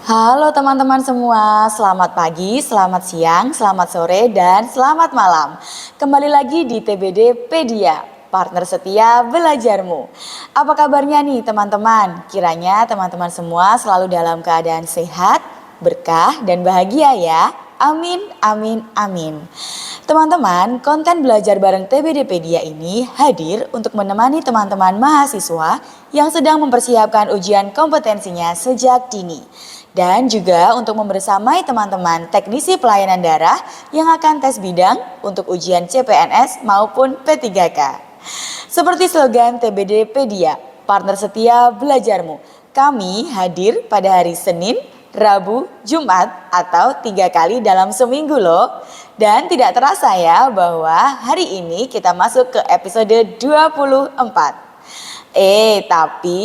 Halo teman-teman semua, selamat pagi, selamat siang, selamat sore, dan selamat malam. Kembali lagi di TBD Pedia, partner setia belajarmu. Apa kabarnya nih teman-teman? Kiranya teman-teman semua selalu dalam keadaan sehat, berkah, dan bahagia ya. Amin, amin, amin. Teman-teman, konten belajar bareng TBDpedia ini hadir untuk menemani teman-teman mahasiswa yang sedang mempersiapkan ujian kompetensinya sejak dini. Dan juga untuk membersamai teman-teman teknisi pelayanan darah yang akan tes bidang untuk ujian CPNS maupun P3K. Seperti slogan TBDpedia, partner setia belajarmu. Kami hadir pada hari Senin, Rabu, Jumat atau 3 kali dalam seminggu loh. Dan tidak terasa ya bahwa hari ini kita masuk ke episode 24. Tapi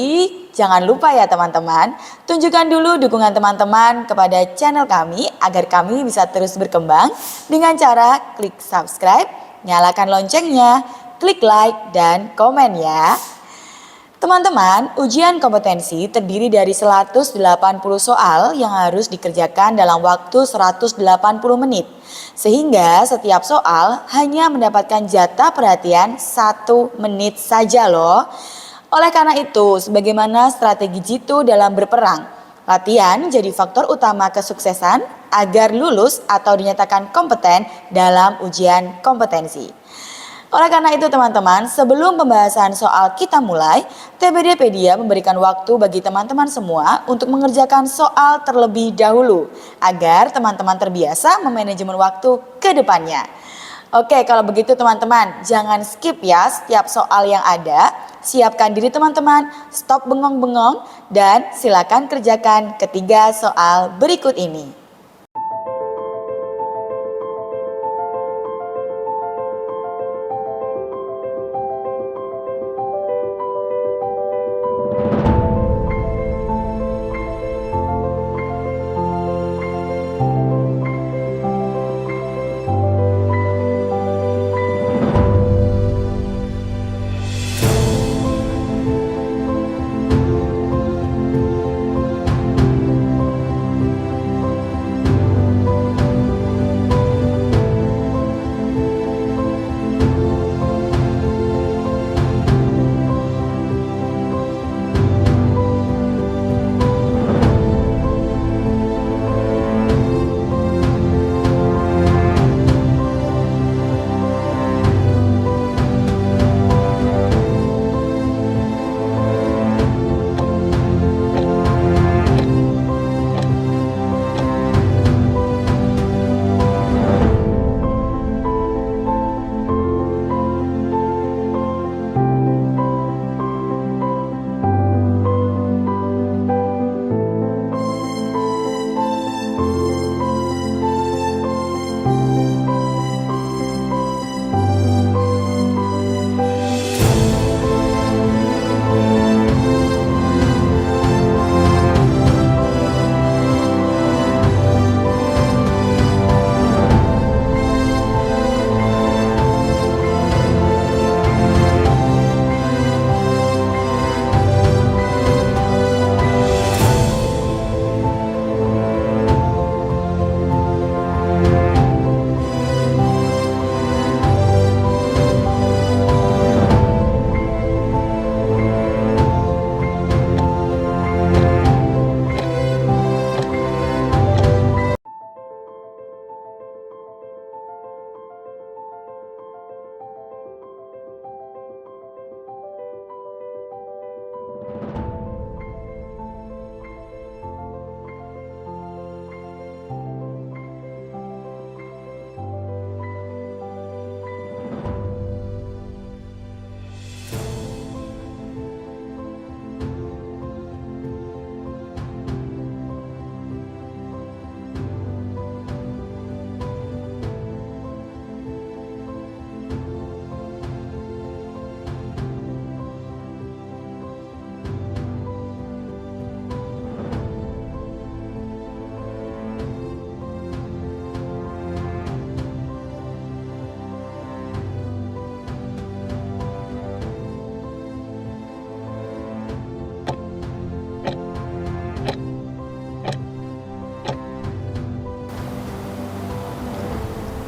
jangan lupa ya teman-teman, tunjukkan dulu dukungan teman-teman kepada channel kami agar kami bisa terus berkembang dengan cara klik subscribe, nyalakan loncengnya, klik like dan komen ya. Teman-teman, ujian kompetensi terdiri dari 180 soal yang harus dikerjakan dalam waktu 180 menit. Sehingga setiap soal hanya mendapatkan jatah perhatian 1 menit saja loh. Oleh karena itu, sebagaimana strategi jitu dalam berperang, latihan jadi faktor utama kesuksesan agar lulus atau dinyatakan kompeten dalam ujian kompetensi. Oleh karena itu teman-teman, sebelum pembahasan soal kita mulai, TBDpedia memberikan waktu bagi teman-teman semua untuk mengerjakan soal terlebih dahulu, agar teman-teman terbiasa memanajemen waktu ke depannya. Oke, kalau begitu teman-teman, jangan skip ya setiap soal yang ada. Siapkan diri teman-teman, stop bengong-bengong, dan silakan kerjakan ketiga soal berikut ini.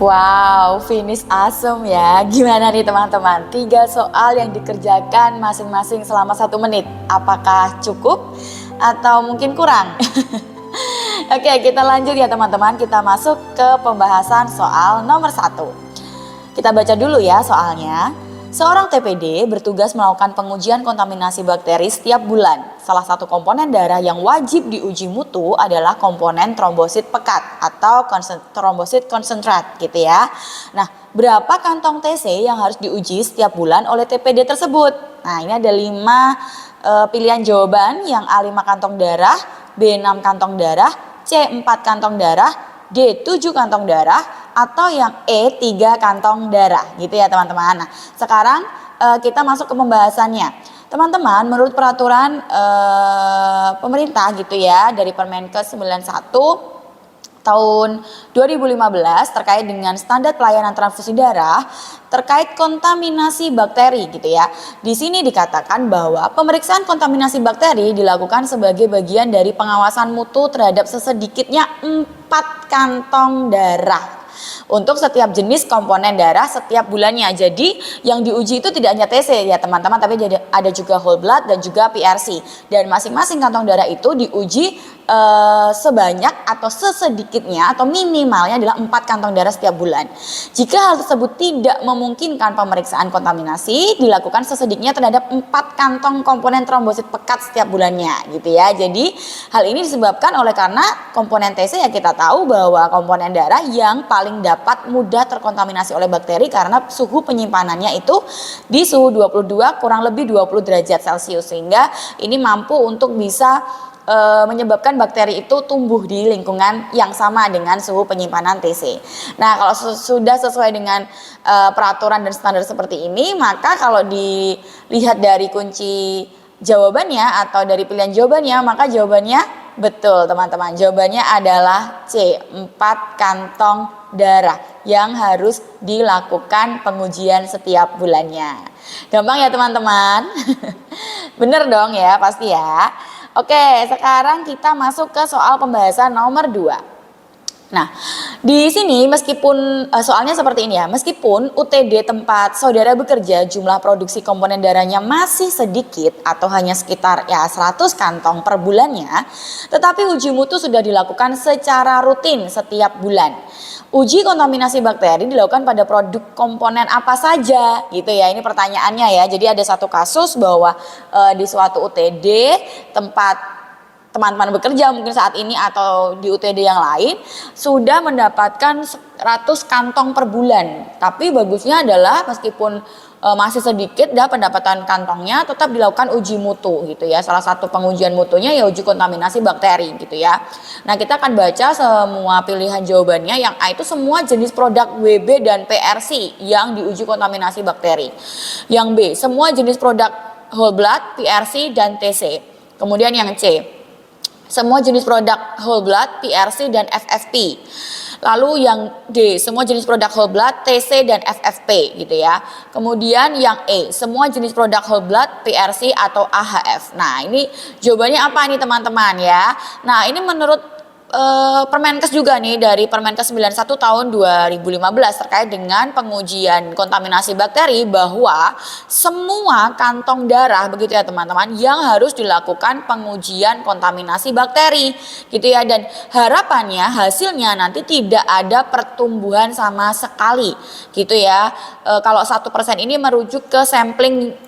Wow, finish asem ya. Gimana nih teman-teman? 3 soal yang dikerjakan masing-masing selama 1 menit. Apakah cukup atau mungkin kurang? Oke, kita lanjut ya teman-teman. Kita masuk ke pembahasan soal nomor 1. Kita baca dulu ya soalnya. Seorang TPD bertugas melakukan pengujian kontaminasi bakteri setiap bulan. Salah satu komponen darah yang wajib diuji mutu adalah komponen trombosit pekat atau trombosit konsentrat gitu ya. Nah, berapa kantong TC yang harus diuji setiap bulan oleh TPD tersebut? Nah, ini ada 5 pilihan jawaban, yang A 5 kantong darah, B 6 kantong darah, C 4 kantong darah, D 7 kantong darah, atau yang E 3 kantong darah gitu ya teman-teman. Nah, sekarang kita masuk ke pembahasannya. Teman-teman, menurut peraturan pemerintah gitu ya dari Permenkes 91 tahun 2015 terkait dengan standar pelayanan transfusi darah terkait kontaminasi bakteri gitu ya. Di sini dikatakan bahwa pemeriksaan kontaminasi bakteri dilakukan sebagai bagian dari pengawasan mutu terhadap sesedikitnya 4 kantong darah untuk setiap jenis komponen darah setiap bulannya. Jadi yang diuji itu tidak hanya TC ya teman-teman, tapi ada juga whole blood dan juga PRC. Dan masing-masing kantong darah itu diuji sebanyak atau sesedikitnya atau minimalnya adalah 4 kantong darah setiap bulan. Jika hal tersebut tidak memungkinkan pemeriksaan kontaminasi, dilakukan sesedikitnya terhadap 4 kantong komponen trombosit pekat setiap bulannya gitu ya. Jadi hal ini disebabkan oleh karena komponen TC ya kita tahu bahwa komponen darah yang paling dapat mudah terkontaminasi oleh bakteri karena suhu penyimpanannya itu di suhu 22 kurang lebih 20 derajat Celcius, sehingga ini mampu untuk bisa menyebabkan bakteri itu tumbuh di lingkungan yang sama dengan suhu penyimpanan TC. Nah, kalau sudah sesuai dengan peraturan dan standar seperti ini, maka kalau dilihat dari kunci jawabannya atau dari pilihan jawabannya, maka jawabannya betul teman-teman. Jawabannya adalah C, 4 kantong darah yang harus dilakukan pengujian setiap bulannya. Gampang ya teman-teman? Bener dong ya, pasti ya. Oke, sekarang kita masuk ke soal pembahasan nomor 2. Nah, di sini meskipun soalnya seperti ini ya, meskipun UTD tempat saudara bekerja jumlah produksi komponen darahnya masih sedikit atau hanya sekitar 100 kantong per bulannya, tetapi uji mutu sudah dilakukan secara rutin setiap bulan. Uji kontaminasi bakteri dilakukan pada produk komponen apa saja gitu ya, ini pertanyaannya ya. Jadi ada satu kasus bahwa di suatu UTD tempat teman-teman bekerja mungkin saat ini atau di UTD yang lain sudah mendapatkan 100 kantong per bulan. Tapi bagusnya adalah meskipun masih sedikit pendapatan kantongnya, tetap dilakukan uji mutu gitu ya. Salah satu pengujian mutunya ya uji kontaminasi bakteri gitu ya. Nah, kita akan baca semua pilihan jawabannya. Yang A itu semua jenis produk WB dan PRC yang diuji kontaminasi bakteri. Yang B semua jenis produk whole blood, PRC dan TC. Kemudian yang C semua jenis produk whole blood, PRC dan FFP. Lalu yang D, semua jenis produk whole blood, TC dan FFP gitu ya. Kemudian yang E, semua jenis produk whole blood, PRC atau AHF. Nah, ini jawabannya apa nih teman-teman ya? Nah, ini menurut Permenkes juga nih, dari Permenkes 91 tahun 2015 terkait dengan pengujian kontaminasi bakteri, bahwa semua kantong darah begitu ya teman-teman yang harus dilakukan pengujian kontaminasi bakteri gitu ya. Dan harapannya hasilnya nanti tidak ada pertumbuhan sama sekali gitu ya. Kalau 1% ini merujuk ke sampling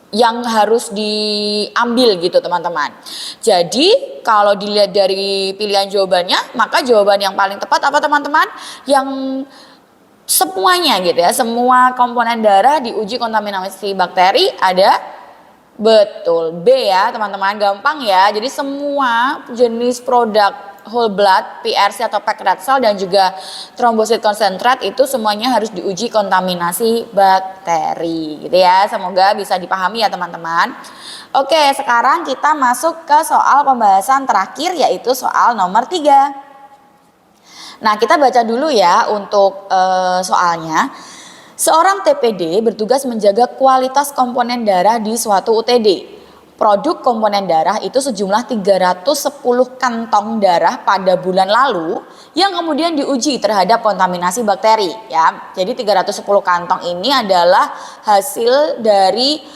yang harus diambil gitu teman-teman. Jadi kalau dilihat dari pilihan jawabannya, maka jawaban yang paling tepat apa teman-teman? Yang semuanya gitu ya, semua komponen darah diuji kontaminasi bakteri ada. Betul, B ya teman-teman, gampang ya. Jadi semua jenis produk whole blood, PRC atau packed red cell dan juga trombosit konsentrat itu semuanya harus diuji kontaminasi bakteri gitu ya. Semoga bisa dipahami ya teman-teman. Oke, sekarang kita masuk ke soal pembahasan terakhir, yaitu soal nomor 3. Nah, kita baca dulu ya untuk soalnya. Seorang TPD bertugas menjaga kualitas komponen darah di suatu UTD. produk komponen darah itu sejumlah 310 kantong darah pada bulan lalu yang kemudian diuji terhadap kontaminasi bakteri ya. Jadi 310 kantong ini adalah hasil dari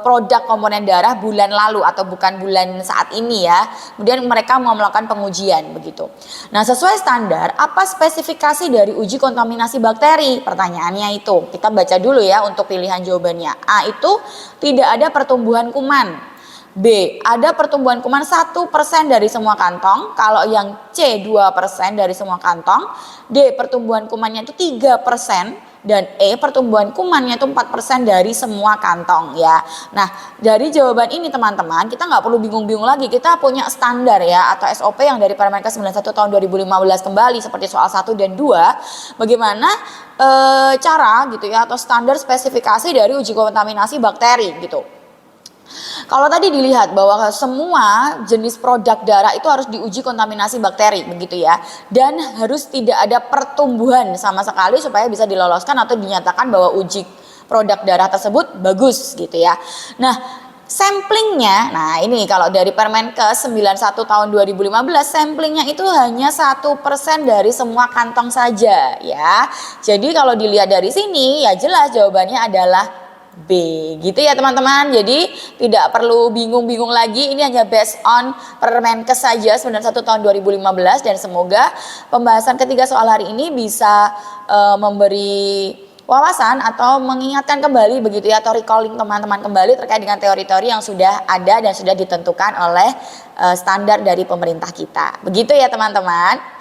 produk komponen darah bulan lalu atau bukan bulan saat ini ya. Kemudian mereka mau melakukan pengujian begitu. Nah, sesuai standar, apa spesifikasi dari uji kontaminasi bakteri? Pertanyaannya itu. Kita baca dulu ya untuk pilihan jawabannya. A itu tidak ada pertumbuhan kuman. B, ada pertumbuhan kuman 1% dari semua kantong. Kalau yang C 2% dari semua kantong. D, pertumbuhan kumannya itu 3%. Dan E, pertumbuhan kumannya itu 4% dari semua kantong ya. Nah, dari jawaban ini teman-teman, kita nggak perlu bingung-bingung lagi. Kita punya standar ya atau SOP yang dari Permenkes 91 tahun 2015 kembali seperti soal 1 dan 2. Bagaimana cara gitu ya atau standar spesifikasi dari uji kontaminasi bakteri gitu. Kalau tadi dilihat bahwa semua jenis produk darah itu harus diuji kontaminasi bakteri begitu ya. Dan harus tidak ada pertumbuhan sama sekali supaya bisa diloloskan atau dinyatakan bahwa uji produk darah tersebut bagus gitu ya. Nah, samplingnya, nah ini kalau dari Permenkes 91 tahun 2015, samplingnya itu hanya 1% dari semua kantong saja ya. Jadi kalau dilihat dari sini ya jelas jawabannya adalah B gitu ya teman-teman. Jadi tidak perlu bingung-bingung lagi, ini hanya based on Permenkes saja 91 tahun 2015 dan semoga pembahasan ketiga soal hari ini bisa memberi wawasan atau mengingatkan kembali begitu ya atau recalling teman-teman kembali terkait dengan teori-teori yang sudah ada dan sudah ditentukan oleh standar dari pemerintah kita. Begitu ya teman-teman.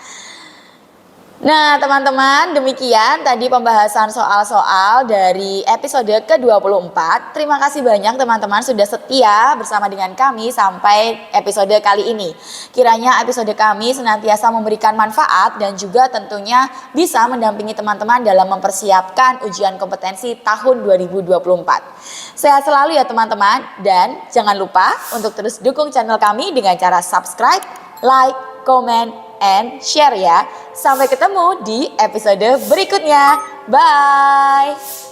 Nah teman-teman, demikian tadi pembahasan soal-soal dari episode ke-24. Terima kasih banyak teman-teman sudah setia bersama dengan kami sampai episode kali ini. Kiranya episode kami senantiasa memberikan manfaat dan juga tentunya bisa mendampingi teman-teman dalam mempersiapkan ujian kompetensi tahun 2024. Sehat selalu ya teman-teman, dan jangan lupa untuk terus dukung channel kami dengan cara subscribe, like, comment, and share ya. Sampai ketemu di episode berikutnya. Bye.